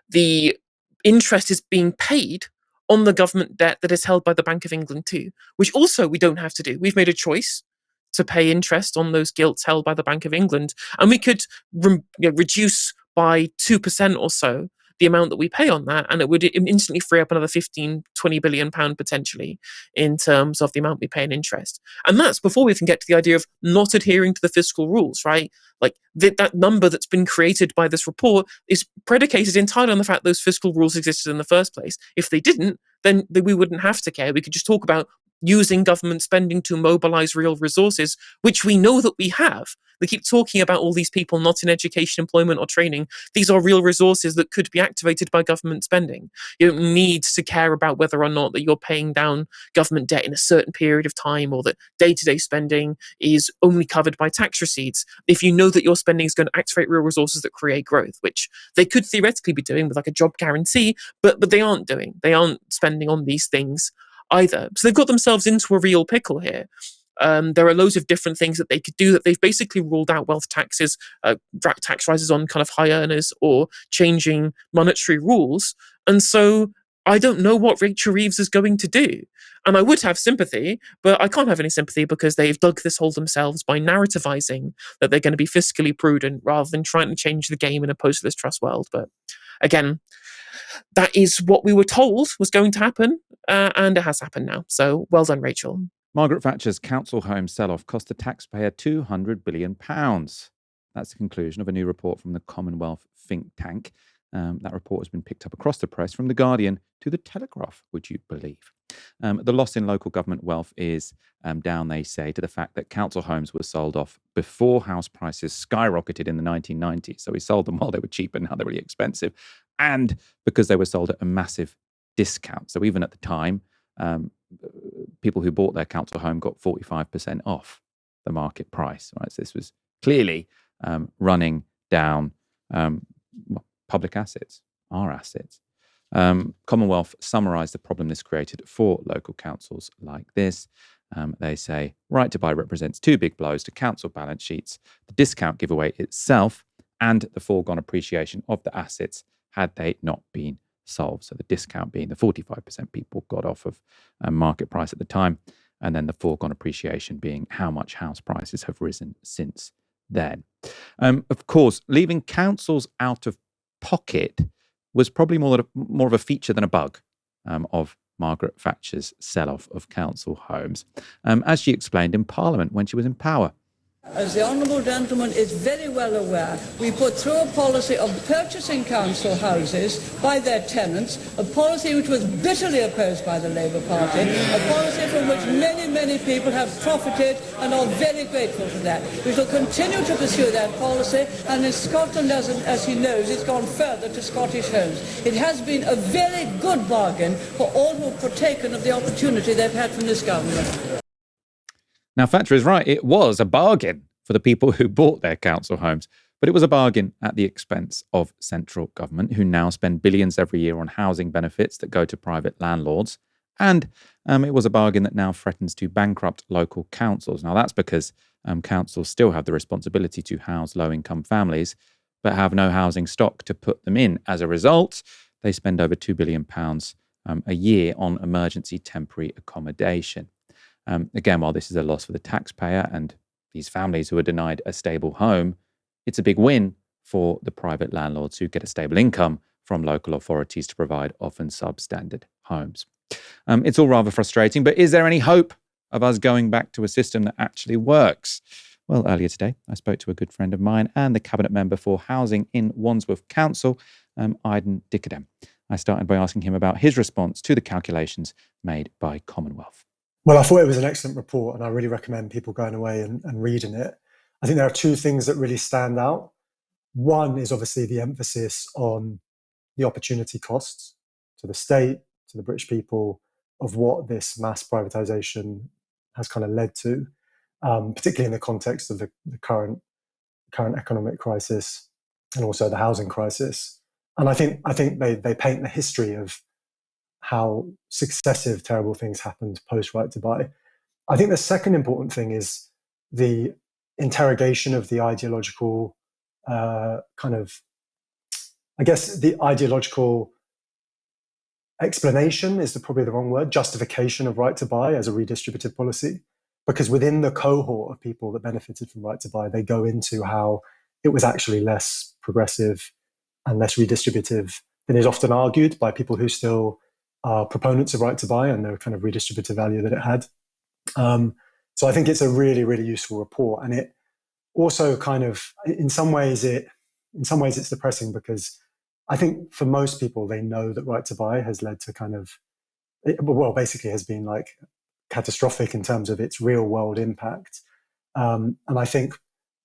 the interest is being paid on the government debt that is held by the Bank of England too, which also we don't have to do. We've made a choice to pay interest on those gilts held by the Bank of England, and we could reduce by 2% or so the amount that we pay on that, and it would instantly free up another 15-20 billion pound potentially in terms of the amount we pay in interest. And that's before we even get to the idea of not adhering to the fiscal rules, right? Like that number that's been created by this report is predicated entirely on the fact those fiscal rules existed in the first place. If they didn't, then we wouldn't have to care. We could just talk about using government spending to mobilize real resources, which we know that we have. They keep talking about all these people not in education, employment, or training. These are real resources that could be activated by government spending. You don't need to care about whether or not that you're paying down government debt in a certain period of time, or that day-to-day spending is only covered by tax receipts. If you know that your spending is going to activate real resources that create growth, which they could theoretically be doing with like a job guarantee, but they aren't doing. They aren't spending on these things either. So they've got themselves into a real pickle here. There are loads of different things that they could do that they've basically ruled out: wealth taxes, tax rises on kind of high earners, or changing monetary rules. And so I don't know what Rachel Reeves is going to do. And I would have sympathy, but I can't have any sympathy because they've dug this hole themselves by narrativizing that they're going to be fiscally prudent rather than trying to change the game in a post-Liz Truss world. But again, that is what we were told was going to happen, and it has happened now. So well done, Rachel. Margaret Thatcher's council home sell-off cost the taxpayer £200 billion. That's the conclusion of a new report from the Commonwealth think tank. That report has been picked up across the press, from The Guardian to The Telegraph, would you believe? The loss in local government wealth is down, they say, to the fact that council homes were sold off before house prices skyrocketed in the 1990s. So we sold them while they were cheap, and now they're really expensive. And because they were sold at a massive discount. So even at the time, people who bought their council home got 45% off the market price. Right? So this was clearly running down public assets, our assets. Commonwealth summarised the problem this created for local councils like this. They say, right to buy represents two big blows to council balance sheets: the discount giveaway itself and the foregone appreciation of the assets had they not been solved. So the discount being the 45% people got off of market price at the time, and then the foregone appreciation being how much house prices have risen since then. Of course, leaving councils out of pocket was probably more of a feature than a bug of Margaret Thatcher's sell-off of council homes, as she explained in Parliament when she was in power. As the Honourable Gentleman is very well aware, we put through a policy of purchasing council houses by their tenants, a policy which was bitterly opposed by the Labour Party, a policy from which many, many people have profited and are very grateful for that. We shall continue to pursue that policy, and in Scotland, as he knows, it's gone further to Scottish homes. It has been a very good bargain for all who have partaken of the opportunity they've had from this government. Now, Thatcher is right. It was a bargain for the people who bought their council homes, but it was a bargain at the expense of central government, who now spend billions every year on housing benefits that go to private landlords. And it was a bargain that now threatens to bankrupt local councils. Now, that's because councils still have the responsibility to house low-income families, but have no housing stock to put them in. As a result, they spend over £2 billion a year on emergency temporary accommodation. Again, while this is a loss for the taxpayer and these families who are denied a stable home, it's a big win for the private landlords who get a stable income from local authorities to provide often substandard homes. It's all rather frustrating, but is there any hope of us going back to a system that actually works? Well, earlier today, I spoke to a good friend of mine and the cabinet member for housing in Wandsworth Council, Aydin Dikerdem. I started by asking him about his response to the calculations made by Commonwealth. Well, I thought it was an excellent report, and I really recommend people going away and reading it. I think there are two things that really stand out. One is obviously the emphasis on the opportunity costs to the state, to the British people, of what this mass privatisation has kind of led to, particularly in the context of the current economic crisis and also the housing crisis. And I think they paint the history of how successive terrible things happened post right to buy. I think the second important thing is the interrogation of the ideological the ideological explanation is probably the wrong word, justification of right to buy as a redistributive policy. Because within the cohort of people that benefited from right to buy, they go into how it was actually less progressive and less redistributive than is often argued by people who still are proponents of right to buy and the kind of redistributive value that it had. So I think it's a really, really useful report, and it also kind of, in some ways it's depressing, because I think for most people, they know that right to buy has led to basically has been like catastrophic in terms of its real world impact. And I think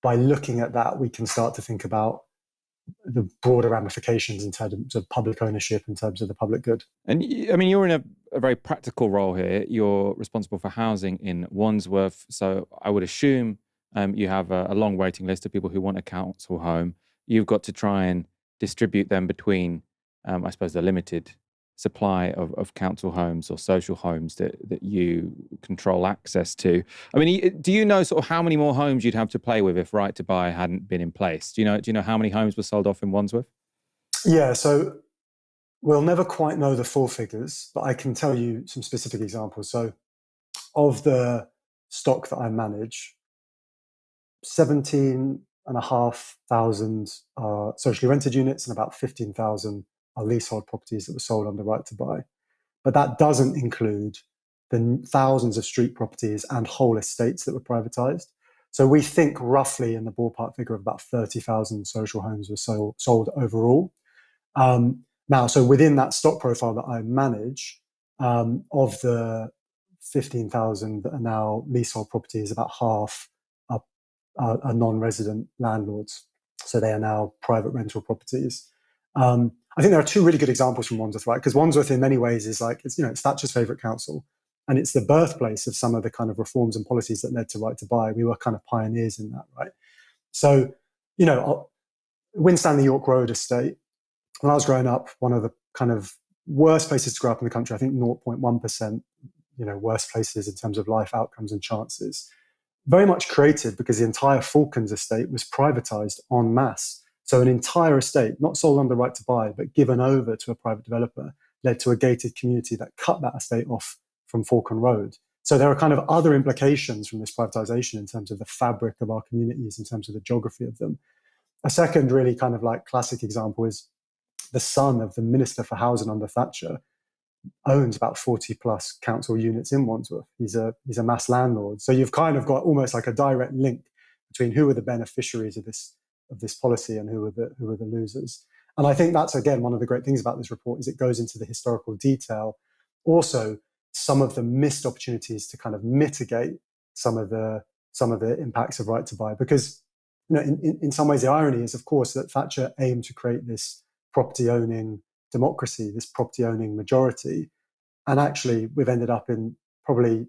by looking at that, we can start to think about the broader ramifications in terms of public ownership, in terms of the public good. And I mean, you're in a very practical role here. You're responsible for housing in Wandsworth. So I would assume you have a long waiting list of people who want a council home. You've got to try and distribute them between, I suppose, the limited supply of council homes or social homes that you control access to. I mean, do you know sort of how many more homes you'd have to play with if right to buy hadn't been in place? Do you know how many homes were sold off in Wandsworth? Yeah, so we'll never quite know the full figures, but I can tell you some specific examples. So of the stock that I manage, 17,500 are socially rented units and about 15,000 are leasehold properties that were sold under right to buy. But that doesn't include the thousands of street properties and whole estates that were privatized. So we think roughly in the ballpark figure of about 30,000 social homes were sold overall. Now, so within that stock profile that I manage, of the 15,000 that are now leasehold properties, about half are non-resident landlords. So they are now private rental properties. I think there are two really good examples from Wandsworth, right? Because Wandsworth in many ways is like, it's Thatcher's favourite council. And it's the birthplace of some of the kind of reforms and policies that led to right to buy. We were kind of pioneers in that, right? So, Winstanley York Road estate, when I was growing up, one of the kind of worst places to grow up in the country, I think 0.1%, worst places in terms of life outcomes and chances. Very much created because the entire Falklands estate was privatised en masse. So an entire estate, not sold under right to buy, but given over to a private developer, led to a gated community that cut that estate off from Falkland Road. So there are kind of other implications from this privatisation in terms of the fabric of our communities, in terms of the geography of them. A second really kind of like classic example is the son of the Minister for Housing under Thatcher owns about 40 plus council units in Wandsworth. He's a mass landlord. So you've kind of got almost like a direct link between who are the beneficiaries of this policy and who are the losers. And I think that's, again, one of the great things about this report is it goes into the historical detail. Also, some of the missed opportunities to kind of mitigate some of the impacts of right to buy. Because in some ways the irony is, of course, that Thatcher aimed to create this property-owning democracy, this property-owning majority. And actually, we've ended up in probably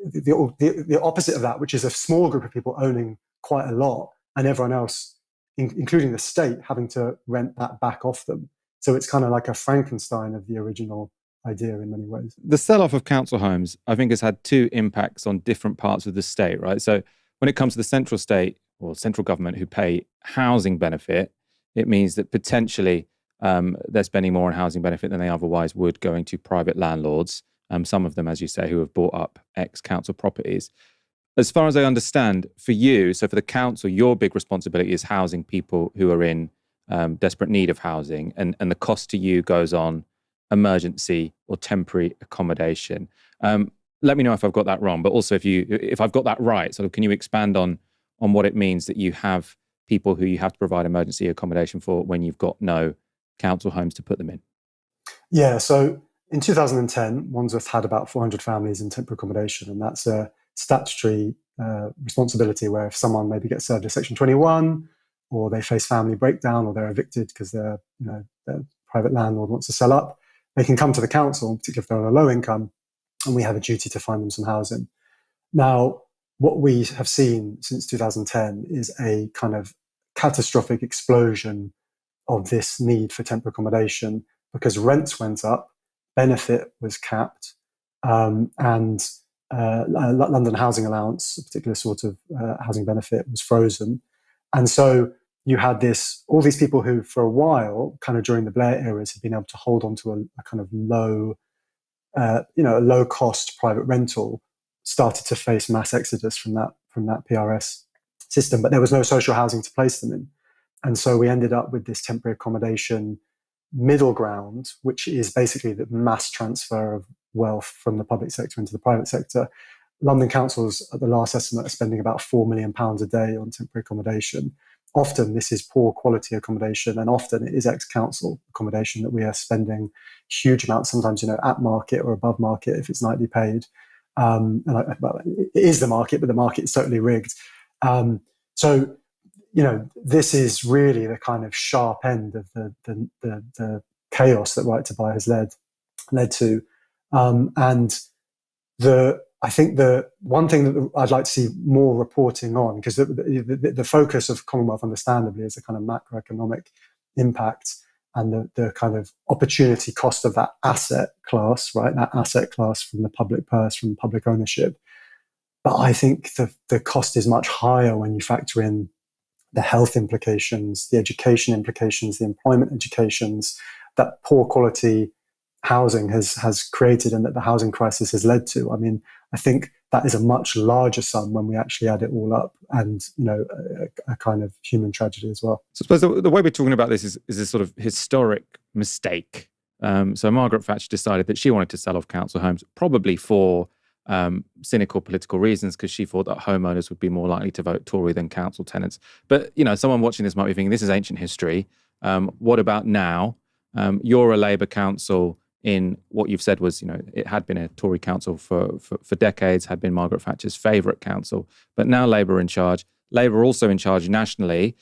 the opposite of that, which is a small group of people owning quite a lot and everyone else, including the state, having to rent that back off them. So it's kind of like a Frankenstein of the original idea in many ways. The sell-off of council homes, I think, has had two impacts on different parts of the state, right? So when it comes to the central state or central government who pay housing benefit, it means that potentially they're spending more on housing benefit than they otherwise would going to private landlords, some of them, as you say, who have bought up ex-council properties. As far as I understand, for you, so for the council, your big responsibility is housing people who are in desperate need of housing, and the cost to you goes on emergency or temporary accommodation. Let me know if I've got that wrong, but also if I've got that right, sort of, can you expand on what it means that you have people who you have to provide emergency accommodation for when you've got no council homes to put them in? Yeah, so in 2010, Wandsworth had about 400 families in temporary accommodation, and that's a statutory responsibility where if someone maybe gets served a Section 21 or they face family breakdown or they're evicted because their private landlord wants to sell up, they can come to the council, particularly if they're on a low income, and we have a duty to find them some housing. Now, what we have seen since 2010 is a kind of catastrophic explosion of this need for temporary accommodation because rents went up, benefit was capped, and London Housing Allowance, a particular sort of housing benefit, was frozen. And so you had all these people who for a while, kind of during the Blair eras, had been able to hold on to a kind of low cost private rental, started to face mass exodus from that PRS system, but there was no social housing to place them in. And so we ended up with this temporary accommodation middle ground, which is basically the mass transfer of wealth from the public sector into the private sector. London councils, at the last estimate, are spending about £4 million a day on temporary accommodation. Often this is poor quality accommodation, and often it is ex-council accommodation that we are spending huge amounts, sometimes, at market or above market if it's nightly paid. It is the market, but the market is totally rigged. So, this is really the kind of sharp end of the chaos that Right to Buy has led to. I think the one thing that I'd like to see more reporting on, because the focus of Commonwealth, understandably, is the kind of macroeconomic impact and the kind of opportunity cost of that asset class, right? That asset class from the public purse, from public ownership. But I think the cost is much higher when you factor in the health implications, the education implications, the employment implications that poor quality housing has created and that the housing crisis has led to. I mean, I think that is a much larger sum when we actually add it all up, and a kind of human tragedy as well. So I suppose the way we're talking about this is a sort of historic mistake. So Margaret Thatcher decided that she wanted to sell off council homes, probably for cynical political reasons, because she thought that homeowners would be more likely to vote Tory than council tenants. But someone watching this might be thinking, this is ancient history. What about now? You're a Labour council in what you've said was, it had been a Tory council for decades, had been Margaret Thatcher's favourite council, but now Labour are in charge. Labour are also in charge nationally.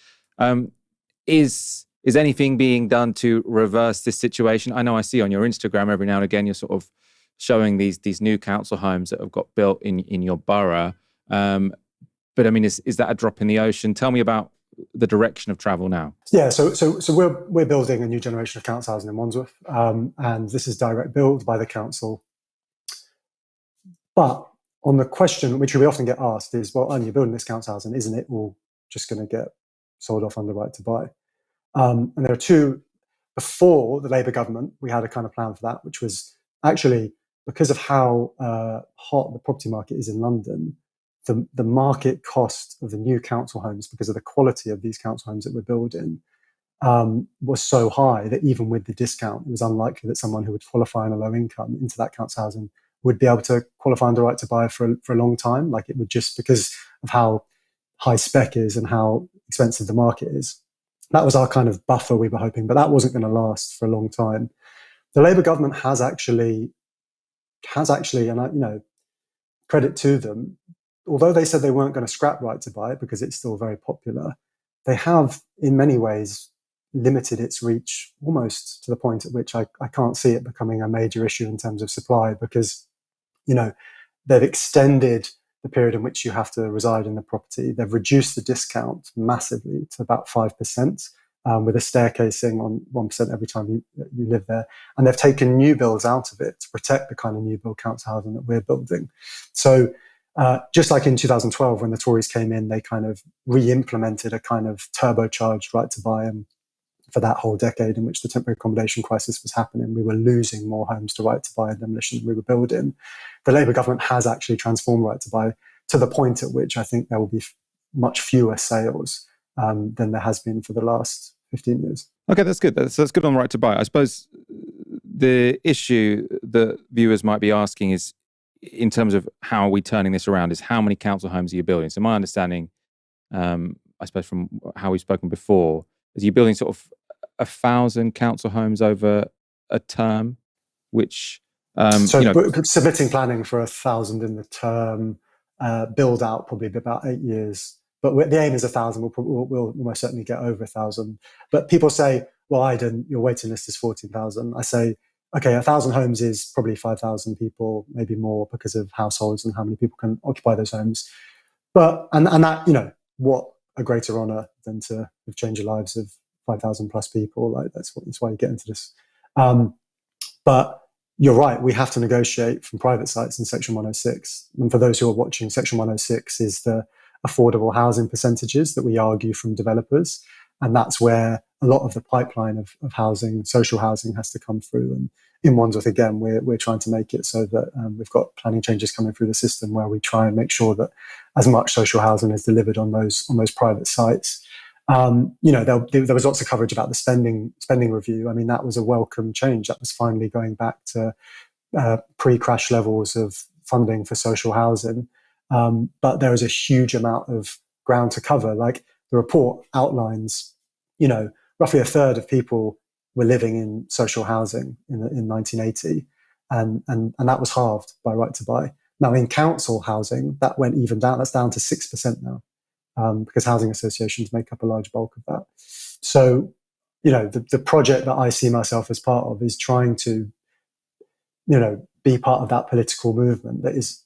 Is anything being done to reverse this situation? I know I see on your Instagram every now and again, you're sort of showing these new council homes that have got built in your borough. But I mean, is that a drop in the ocean? Tell me about the direction of travel now. Yeah, so we're building a new generation of council housing in Wandsworth, and this is direct build by the council. But on the question, which we often get asked, is, well, you're building this council housing, isn't it all just going to get sold off under Right to Buy? And there are two. Before the Labour government, we had a kind of plan for that, which was actually, because of how hot the property market is in London, the market cost of the new council homes, because of the quality of these council homes that we're building, was so high that even with the discount, it was unlikely that someone who would qualify on a low income into that council housing would be able to qualify under Right to Buy for a long time. Like, it would, just because of how high spec is and how expensive the market is. That was our kind of buffer we were hoping, but that wasn't going to last for a long time. The Labour government has actually, and credit to them, although they said they weren't going to scrap Right to Buy because it's still very popular, they have in many ways limited its reach almost to the point at which I can't see it becoming a major issue in terms of supply, because they've extended the period in which you have to reside in the property. They've reduced the discount massively to about 5%, with a staircasing on 1% every time you live there. And they've taken new builds out of it to protect the kind of new build council housing that we're building. So just like in 2012, when the Tories came in, they kind of re-implemented a kind of turbocharged Right to Buy. And for that whole decade in which the temporary accommodation crisis was happening, we were losing more homes to Right to Buy and demolition than we were building. The Labour government has actually transformed Right to Buy to the point at which I think there will be much fewer sales than there has been for the last 15 years. Okay, that's good. That's good on Right to Buy. I suppose the issue that viewers might be asking is, in terms of how are we turning this around, is how many council homes are you building? So my understanding, I suppose from how we've spoken before, is you're building sort of 1,000 council homes over a term, which... submitting planning for 1,000 in the term, build out probably about 8 years. But the aim is 1,000. We'll most certainly get over 1,000. But people say, well, Aydin, your waiting list is 14,000. I say, okay, 1,000 homes is probably 5,000 people, maybe more, because of households and how many people can occupy those homes. But and that, what a greater honour than to have changed the lives of 5,000 plus people. Like, that's why you get into this. But you're right, we have to negotiate from private sites in Section 106. And for those who are watching, Section 106 is the affordable housing percentages that we argue from developers. And that's where a lot of the pipeline of housing, social housing, has to come through. And in Wandsworth, again, we're trying to make it so that we've got planning changes coming through the system where we try and make sure that as much social housing is delivered on those private sites. There was lots of coverage about the spending review. I mean, that was a welcome change. That was finally going back to pre-crash levels of funding for social housing. But there is a huge amount of ground to cover. Like the report outlines, roughly a third of people were living in social housing in 1980, and that was halved by Right to Buy. Now in council housing, that went even down. That's down to 6% now, because housing associations make up a large bulk of that. So, the project that I see myself as part of is trying to, be part of that political movement that is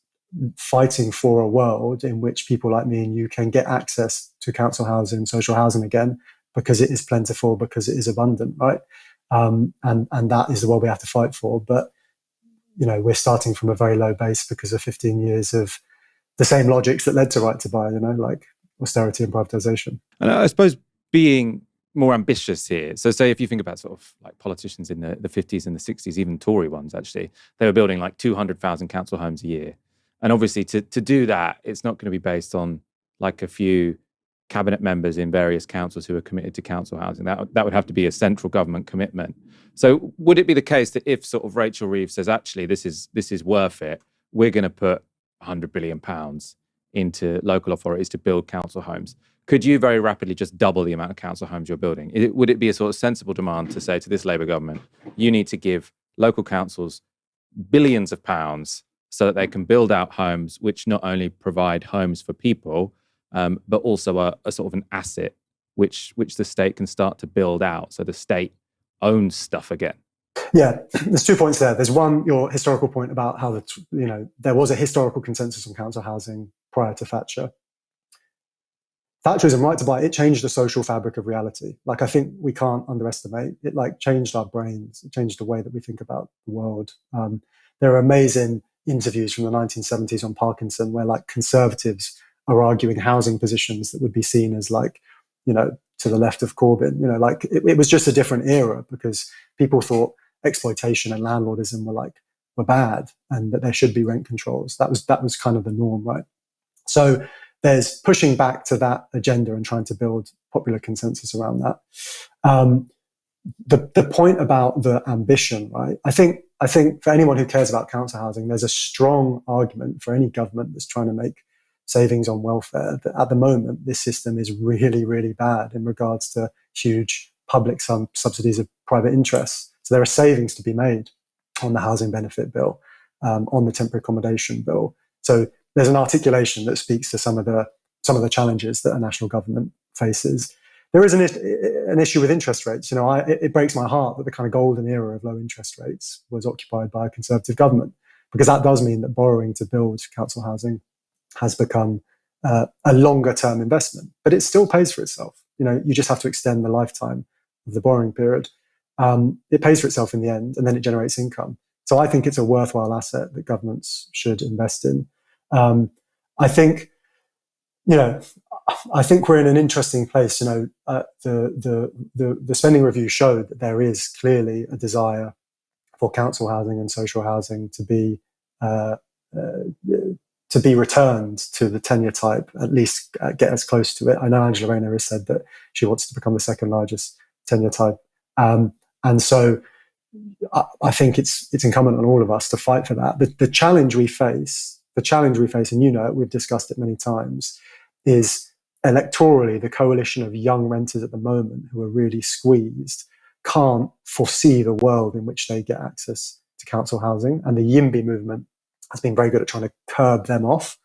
fighting for a world in which people like me and you can get access to council housing, social housing again, because it is plentiful, because it is abundant, right? And that is the world we have to fight for. But, we're starting from a very low base because of 15 years of the same logics that led to Right to Buy, like austerity and privatization. And I suppose being more ambitious here. So say if you think about sort of like politicians in the 50s and the 60s, even Tory ones, actually, they were building like 200,000 council homes a year. And obviously to do that, it's not going to be based on like a few cabinet members in various councils who are committed to council housing. That would have to be a central government commitment. So would it be the case that if sort of Rachel Reeves says, actually, this is worth it, we're going to put £100 billion into local authorities to build council homes, could you very rapidly just double the amount of council homes you're building? Would it be a sort of sensible demand to say to this Labour government, you need to give local councils billions of pounds so that they can build out homes which not only provide homes for people, but also a sort of an asset which the state can start to build out, so the state owns stuff again? Yeah, there's 2 points there. There's one, your historical point about how there was a historical consensus on council housing prior to Thatcher. Thatcherism, Right to Buy, it changed the social fabric of reality. Like, I think we can't underestimate it. Like, changed our brains. It changed the way that we think about the world. There are amazing interviews from the 1970s on Parkinson where like conservatives are arguing housing positions that would be seen as like, to the left of Corbyn. Like it was just a different era because people thought exploitation and landlordism were bad and that there should be rent controls. That was kind of the norm, right? So there's pushing back to that agenda and trying to build popular consensus around that. The point about the ambition, right? I think for anyone who cares about council housing, there's a strong argument for any government that's trying to make savings on welfare that at the moment this system is really, really bad in regards to huge public subsidies of private interests. So there are savings to be made on the housing benefit bill, on the temporary accommodation bill. So there's an articulation that speaks to some of the challenges that a national government faces. There is an issue with interest rates. It breaks my heart that the kind of golden era of low interest rates was occupied by a Conservative government, because that does mean that borrowing to build council housing has become a longer term investment, but it still pays for itself. You just have to extend the lifetime of the borrowing period. It pays for itself in the end, and then it generates income. So I think it's a worthwhile asset that governments should invest in. I think we're in an interesting place. The spending review showed that there is clearly a desire for council housing and social housing to be returned to the tenure type, at least get as close to it. I know Angela Rayner has said that she wants to become the second largest tenure type. And so I think it's incumbent on all of us to fight for that. The challenge we face, and we've discussed it many times, is electorally the coalition of young renters at the moment who are really squeezed can't foresee the world in which they get access to council housing. And the YIMBY movement has been very good at trying to curb them off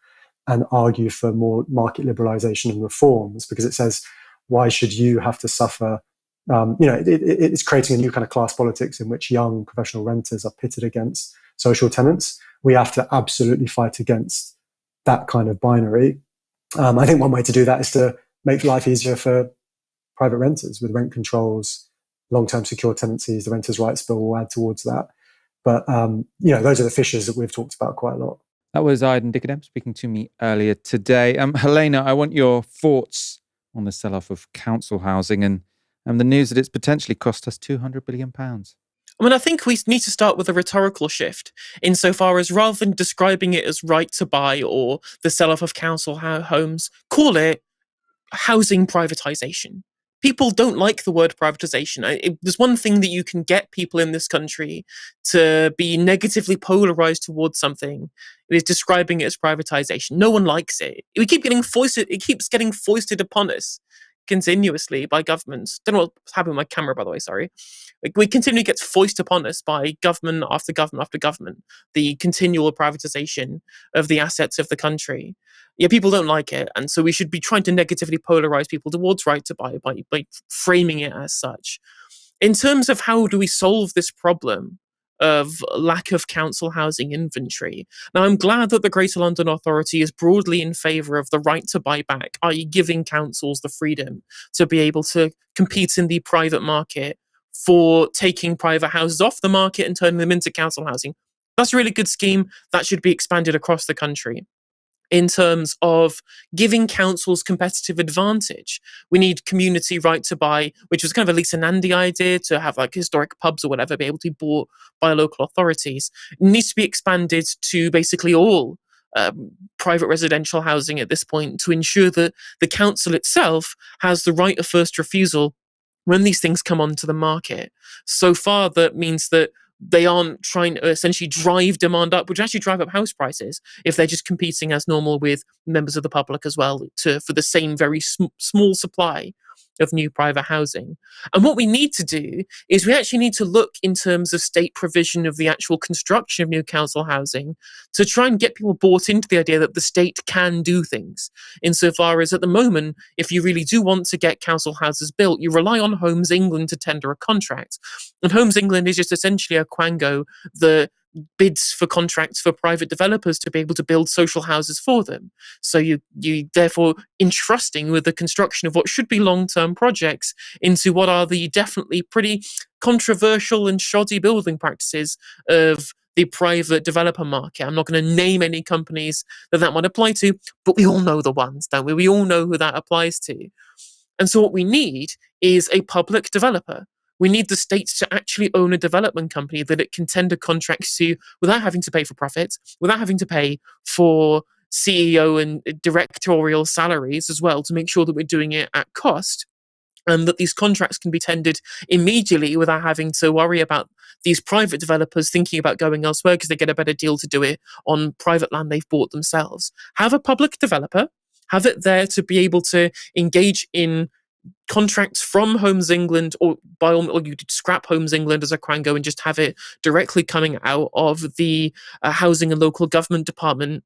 and argue for more market liberalisation and reforms, because it says, why should you have to suffer? It's creating a new kind of class politics in which young professional renters are pitted against social tenants. We have to absolutely fight against that kind of binary. I think one way to do that is to make life easier for private renters with rent controls, long-term secure tenancies. The Renters' Rights Bill will add towards that. But, those are the fissures that we've talked about quite a lot. That was Aydin Dikerdem speaking to me earlier today. Helena, I want your thoughts on the sell-off of council housing and the news that it's potentially cost us £200 billion. I think we need to start with a rhetorical shift, insofar as rather than describing it as right to buy or the sell-off of council homes, call it housing privatization. People don't like the word privatization. There's one thing that you can get people in this country to be negatively polarized towards something. It is describing it as privatization. No one likes it. We keep getting foisted. It keeps getting foisted upon us continuously by governments. Don't know what's happening with my camera, by the way. Sorry. Like, we continually get foisted upon us by government after government after government. The continual privatization of the assets of the country. Yeah, people don't like it, and so we should be trying to negatively polarize people towards right to buy by framing it as such. In terms of how do we solve this problem of lack of council housing inventory, now I'm glad that the Greater London Authority is broadly in favour of the right to buy back, i.e. giving councils the freedom to be able to compete in the private market for taking private houses off the market and turning them into council housing. That's a really good scheme. That should be expanded across the country. In terms of giving councils competitive advantage, we need community right to buy, which was kind of a Lisa Nandy idea, to have like historic pubs or whatever be able to be bought by local authorities. It needs to be expanded to basically all private residential housing at this point, to ensure that the council itself has the right of first refusal when these things come onto the market. So far, that means that they aren't trying to essentially drive demand up, which actually drive up house prices if they're just competing as normal with members of the public as well for the same very small supply of new private housing. And what we need to do is we actually need to look in terms of state provision of the actual construction of new council housing to try and get people bought into the idea that the state can do things. Insofar as at the moment, if you really do want to get council houses built, you rely on Homes England to tender a contract. And Homes England is just essentially a quango that bids for contracts for private developers to be able to build social houses for them. So you therefore entrusting with the construction of what should be long-term projects into what are the definitely pretty controversial and shoddy building practices of the private developer market. I'm not going to name any companies that might apply to, but we all know the ones, don't we? We all know who that applies to. And so what we need is a public developer. We need the state to actually own a development company that it can tender contracts to without having to pay for profits, without having to pay for CEO and directorial salaries as well, to make sure that we're doing it at cost, and that these contracts can be tendered immediately without having to worry about these private developers thinking about going elsewhere because they get a better deal to do it on private land they've bought themselves. Have a public developer, have it there to be able to engage in contracts from Homes England, or you could scrap Homes England as a quango and just have it directly coming out of the Housing and Local Government Department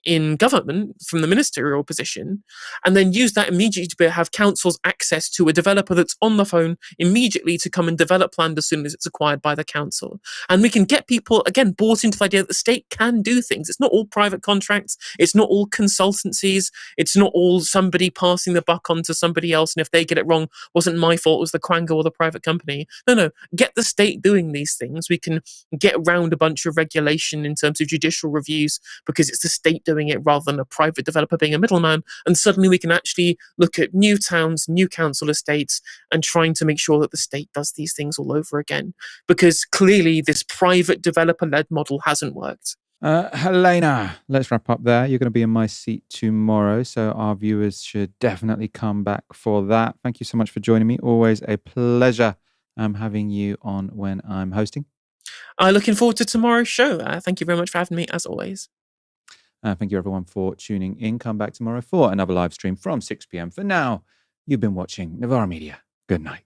in government from the ministerial position, and then use that immediately to have councils access to a developer that's on the phone immediately to come and develop land as soon as it's acquired by the council. And we can get people, again, bought into the idea that the state can do things. It's not all private contracts. It's not all consultancies. It's not all somebody passing the buck on to somebody else, and if they get it wrong, wasn't my fault, it was the quango or the private company. No. Get the state doing these things. We can get around a bunch of regulation in terms of judicial reviews because it's the state doing it rather than a private developer being a middleman, and suddenly we can actually look at new towns, new council estates, and trying to make sure that the state does these things all over again, because clearly this private developer-led model hasn't worked. Helena, let's wrap up there. You're going to be in my seat tomorrow, so our viewers should definitely come back for that. Thank you so much for joining me. Always a pleasure having you on when I'm hosting. I'm looking forward to tomorrow's show. Thank you very much for having me, as always. Thank you, everyone, for tuning in. Come back tomorrow for another live stream from 6 p.m. For now, you've been watching Novara Media. Good night.